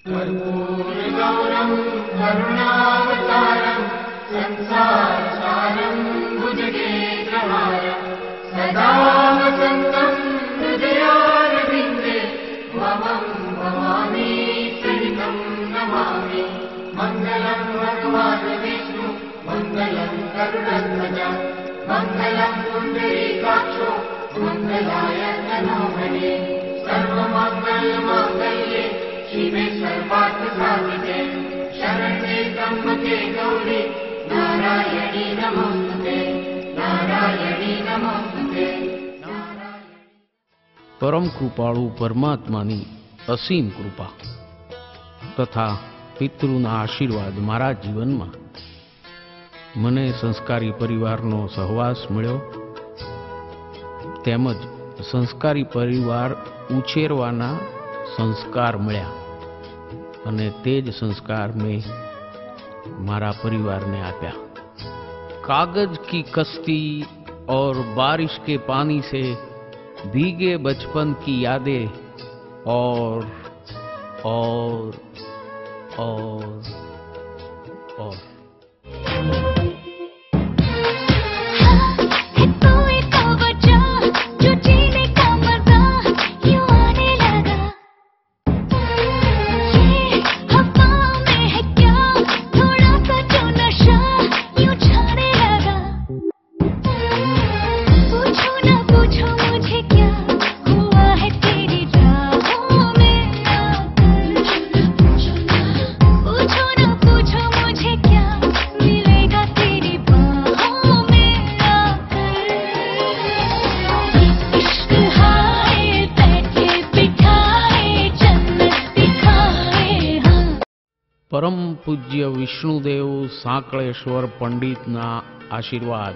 कर्पूरगौरं करुणावतारं संसारसारं भुजगेन्द्रहारं सदा वसन्तं हृदयारविन्दे त्वमं भवानी सहितं नमामि। मङ्गलं भगवान् विष्णु मङ्गलं गरुडध्वज मङ्गलं पुण्डरीकाक्षो मङ्गलाय तनोहरे सर्वमङ्गलमाङ्गल्ये शिवे सर्वार्थसाधिके शरण्ये त्र्यम्बके गौरी नारायणी नमोस्तुते नारायणी नमोस्तुते। परम कृपाळु परमात्मानी असीम कृपा तथा पितृना आशीर्वाद मारा जीवन में मने संस्कारी परिवारनो सहवास मळ्यो तेमज संस्कारी परिवार उछेरवाना संस्कार मळ्या अने तेज संस्कार में मारा परिवार ने आप्या। कागज की कश्ती और बारिश के पानी से भीगे बचपन की यादें और परम पूज्य विष्णुदेव सांकळेश्वर पंडितना आशीर्वाद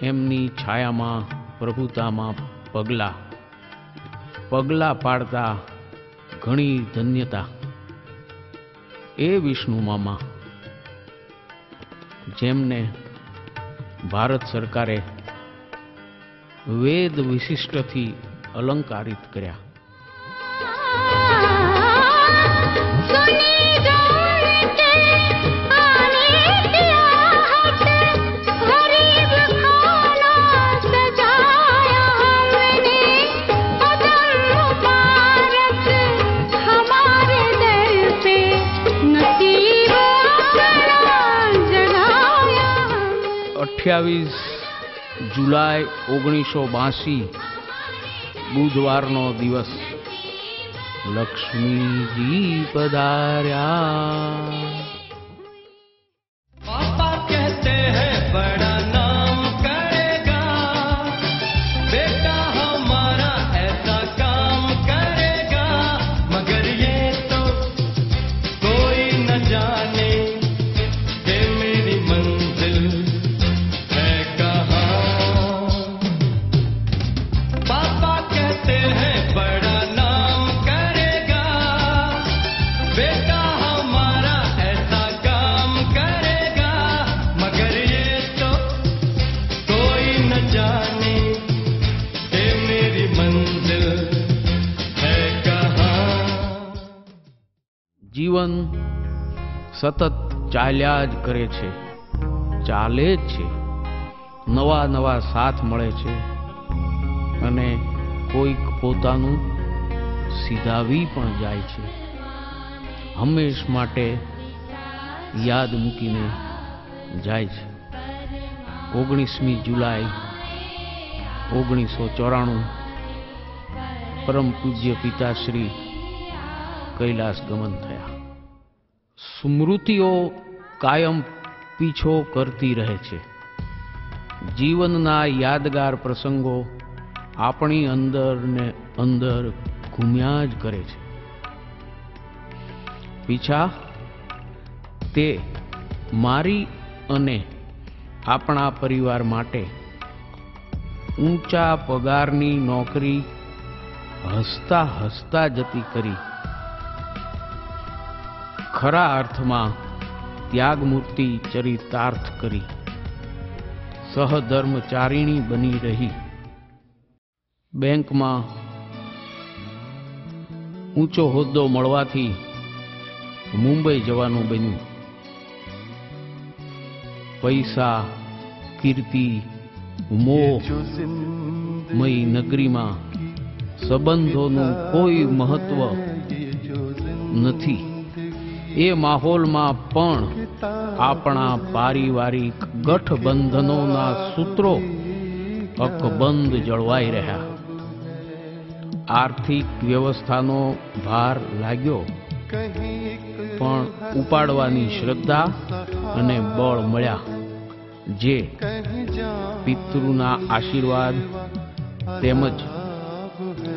एमनी छाया में प्रभुता में पगला पगला पाड़ता घणी धन्यता। ए विष्णु मामा जेमने भारत सरकारे वेद विशिष्ट थी अलंकारित कर्या। जुलाई 1982 बुधवारनो दिवस लक्ष्मी जी पधार्या। पापा कहते हैं बड़ा नाम करेगा बेटा हमारा ऐसा काम करेगा मगर ये तो कोई न जाने कि मेरी मंजिल है कहाँ। पापा कहते हैं बड़ा नाम करेगा बेटा हमारा ऐसा काम करेगा मगर ये तो कोई न जाने कि मेरी मंजिल है कहाँ। जीवन सतत चाल्या ज करे छे चाले ज छे नवा नवा साथ मळे छे अने कोईक पोतानुं सीधावी पण जाय छे। हमेश माटे याद मूकीने जाय छे। 19मी जुलाई 1994 परम पूज्य पिताश्री कैलास गमन थया। स्मृतिओ कायम पीछो करती रहे छे। जीवनना यादगार प्रसंगो आपणी अंदर ने अंदर घूम्या ज करे छे। पीछा ते मारी अने आपणा परिवार माटे ऊंचा पगारनी नौकरी हसता हसता जती करी। खरा अर्थमां त्यागमूर्ति चरितार्थ करी। सहधर्मचारिणी बनी रही। बैंक में ઊંચો હોદ્દો મળવાથી મુંબઈ જવાનું બન્યું. પૈસા, કીર્તિ, મોહમય નગરીમાં સંબંધોનું કોઈ મહત્વ નથી. એ માહોલમાં પણ આપણા પારિવારિક ગઠબંધનોના સૂત્રો અકબંધ જળવાઈ રહ્યા. આર્થિક વ્યવસ્થાનો ભાર લાગ્યો, પણ ઉપાડવાની શ્રદ્ધા અને બળ મળ્યા, જે પિતૃના આશીર્વાદ તેમજ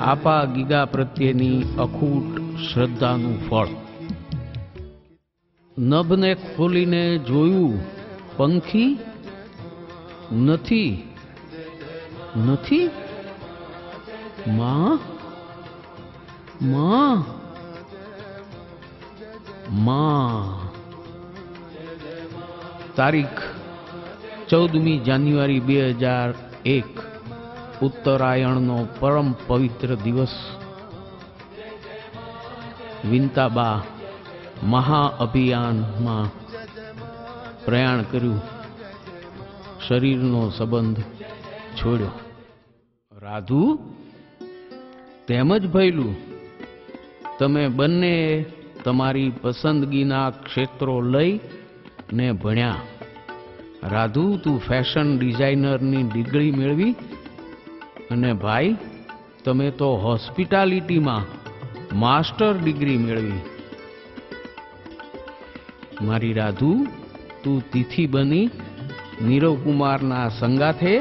આપા ગીગા પ્રત્યેની અખૂટ શ્રદ્ધાનું ફળ. નભને ખોલીને જોયું, પંખી નથી. નથી? માં, માં, માં. તારીખ 14મી જાન્યુઆરી 2001, ઉત્તરાયણનો પરમ પવિત્ર દિવસ. વિંતાબા મહાઅભિયાનમાં પ્રયાણ કર્યું, શરીરનો સંબંધ છોડ્યો. રાધુ, તેમજ ભયલું, તમે બંને તમારી પસંદગીના ક્ષેત્રો લઈ ને ભણ્યા. રાધુ, તું ફેશન ડિઝાઇનરની ડિગ્રી મેળવી, અને ભાઈ, તમે તો હોસ્પિટાલિટીમાં માસ્ટર ડિગ્રી મેળવી. મારી રાધુ, તું તિથિ બની નીરવ કુમારના સંગાથે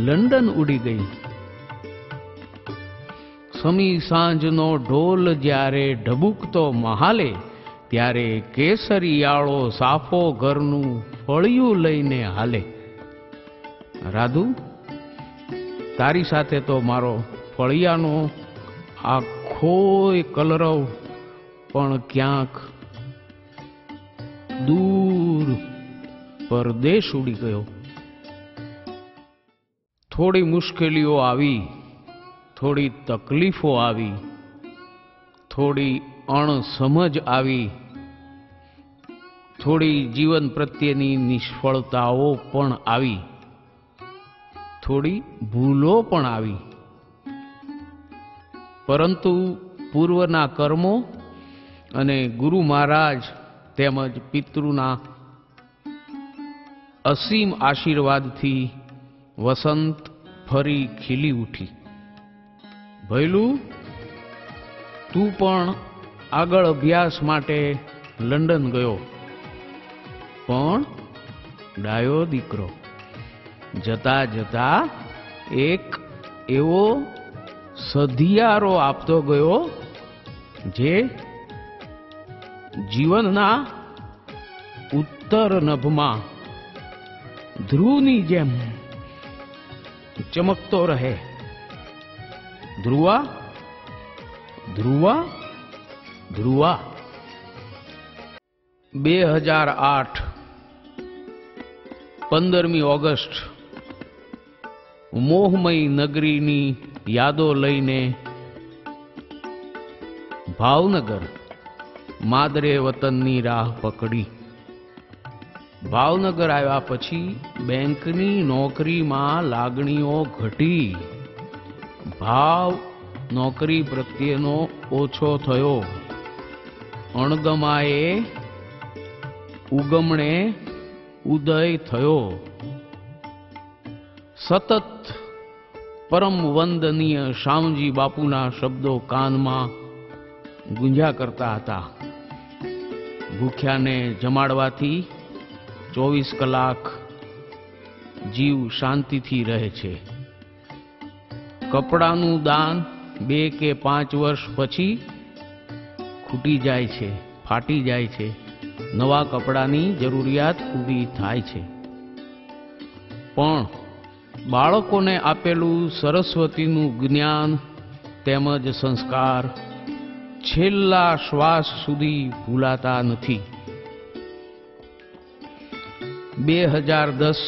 લંડન ઉડી ગઈ. સમી સાંજનો ઢોલ જ્યારે ઢબુકતો મહાલે, ત્યારે કેસરિયાળો સાફો ઘરનું ફળિયું લઈને હાલે. રાધુ, તારી સાથે તો મારો ફળિયાનો આખોય કલરવ પણ ક્યાંક દૂર પરદેશ ઉડી ગયો. થોડી મુશ્કેલીઓ આવી, થોડી તકલીફો આવી, થોડી અણસમજ આવી, થોડી જીવન પ્રત્યેની નિષ્ફળતાઓ પણ આવી, થોડી ભૂલો પણ આવી. પરંતુ પૂર્વના કર્મો અને ગુરુ મહારાજ તેમજ પિતૃના અસીમ આશીર્વાદથી વસંત ફરી ખીલી ઉઠી. ભૈલું, તું પણ આગળ અભ્યાસ માટે લંડન ગયો, પણ ડાયો દીકરો. જતા જતા એક એવો સધિયારો આપતો ગયો, જે જીવનના ઉત્તર નભમાં ધ્રુવની જેમ ચમકતો રહે. ધ્રુવા, ધ્રુવા, ધ્રુવા. 2008 15મી ઓગસ્ટ, મોહમય નગરીની યાદો લઈને ભાવનગર માદરે વતનની રાહ પકડી. ભાવનગર આવ્યા પછી બેંકની નોકરીમાં લાગણીઓ ઘટી. ભાવ નોકરી પ્રત્યેનો ઓછો થયો. અણગમાએ ઉગમણે ઉદય થયો. સતત પરમ વંદનીય શામજી બાપુના શબ્દો કાનમાં ગુંજ્યા કરતા હતા. ભૂખ્યાને જમાડવાથી 24 કલાક જીવ શાંતિથી રહે છે. કપડાનું દાન 2 કે 5 વર્ષ પછી ખૂટી જાય છે, ફાટી જાય છે. નવા કપડાની જરૂરિયાત ઊભી થાય છે. પણ બાળકોને આપેલું સરસ્વતીનું જ્ઞાન તેમજ સંસ્કાર છેલ્લા શ્વાસ સુધી ભૂલાતા નથી. 2010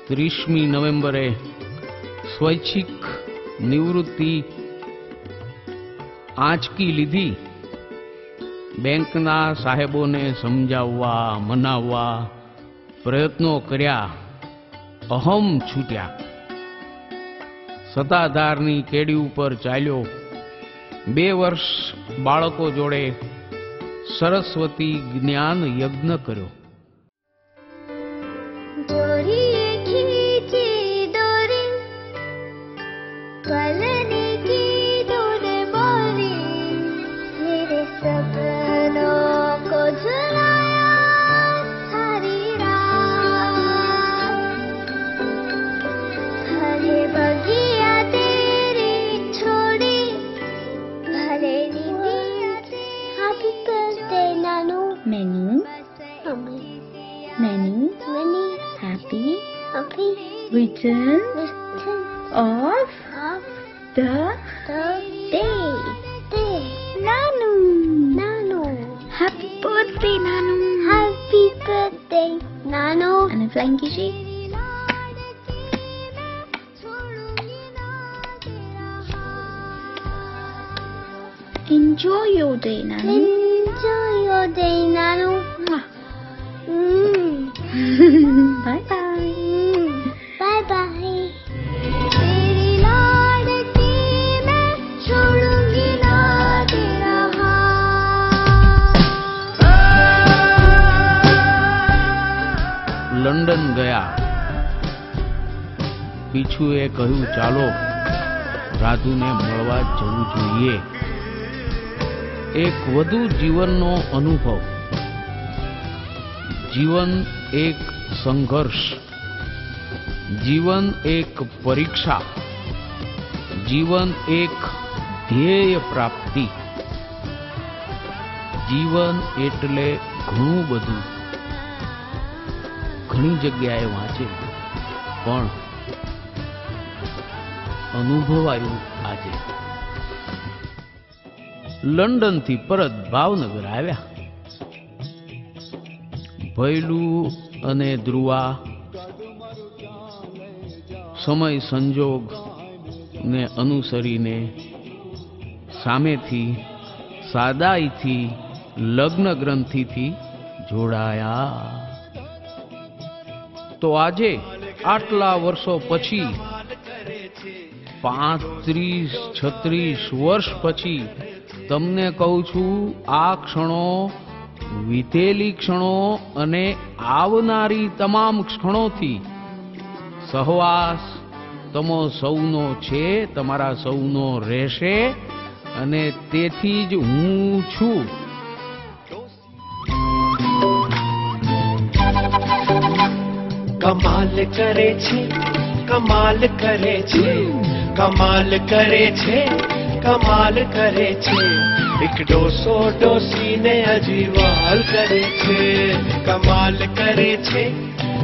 30મી નવેમ્બરે સ્વૈચ્છિક નિવૃત્તિ આંચકી લીધી. બેંકના સાહેબોને સમજાવવા, મનાવવા પ્રયત્નો કર્યા. અહમ છૂટ્યા. સત્તાધારની કેડી ઉપર ચાલ્યો. 2 વર્ષ બાળકો જોડે સરસ્વતી જ્ઞાન યજ્ઞ કર્યો. Return of the day. Nanu. Happy birthday, Nanu. Happy birthday, Nanu. And a flying kishi. Enjoy your day, Nanu. Enjoy your day, Nanu. Bye bye. Bye bye. तेरी लाडकी मैं छोड़ूंगी ना तेरा हाथ. લંડન ગયા. પીછુએ કહ્યું, ચાલો રાધુને મળવા જવું જોઈએ. એક વધુ જીવનનો અનુભવ. જીવન એક સંઘર્ષ, જીવન એક પરીક્ષા, જીવન એક ધ્યેય પ્રાપ્તિ. જીવન એટલે ઘણું બધું. ઘણી જગ્યાએ વાંચે પણ અનુભવાયું આજે. લંડનથી પરત ભાવનગર આવ્યા. ભૈલું અને ધ્રુવા સમય સંજોગ ને અનુસરીને સામેથી સાદાઈથી લગ્ન ગ્રંથિથી જોડાયા. તો આજે આટલા વર્ષો પછી 35-36 વર્ષ પછી તમને કહું છું, આ ક્ષણો, વીતેલી ક્ષણો અને આવનારી તમામ ક્ષણોથી સહવાસ તમો સૌનો છે, તમારા સૌનો રહેશે અને તેથી જ હું છું. કમાલ કરે છે, કમાલ કરે છે, કમાલ કરે છે, કમાલ કરે છે. એક ડોસો ડોસીને અજીવાલ કરે છે. કમાલ કરે છે,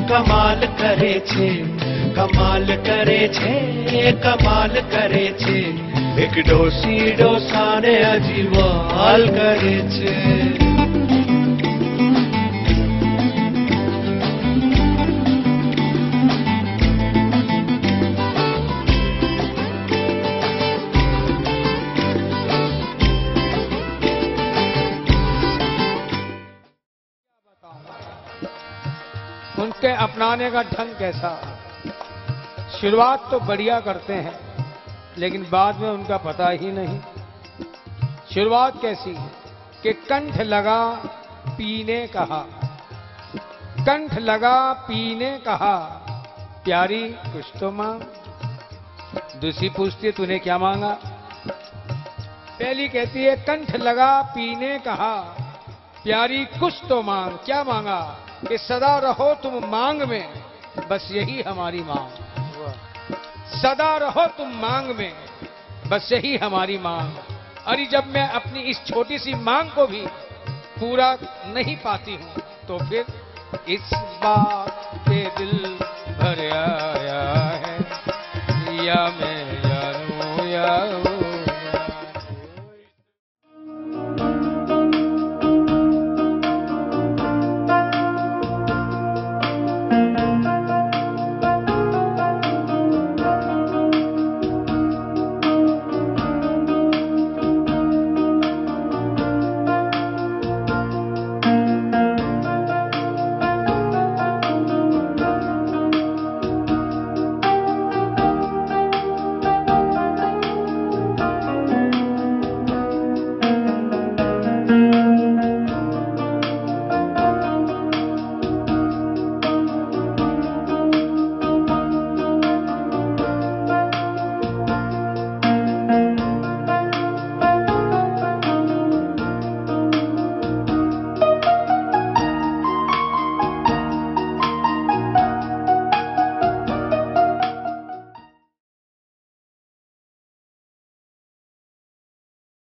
કમાલ કરે છે, કમાલ કરે છે, કમાલ કરે છે. એક ડોસી ડોસાને અજીવાલ કરે છે. उनके अपनाने का ढंग कैसा. शुरुआत तो बढ़िया करते हैं लेकिन बाद में उनका पता ही नहीं. शुरुआत कैसी कि कंठ लगा पीने कहा, कंठ लगा पीने कहा, प्यारी कुछ तो मांग. दूसरी पूछती है तूने क्या मांगा. पहली कहती है कंठ लगा पीने कहा, प्यारी कुछ तो मांग. क्या मांगा कि सदा रहो तुम मांग में, बस यही हमारी मांग. सदा रहो तुम मांग में, बस यही हमारी मांग. अरे जब मैं अपनी इस छोटी सी मांग को भी पूरा नहीं पाती हूं तो फिर इस बात पे दिल भर आया है या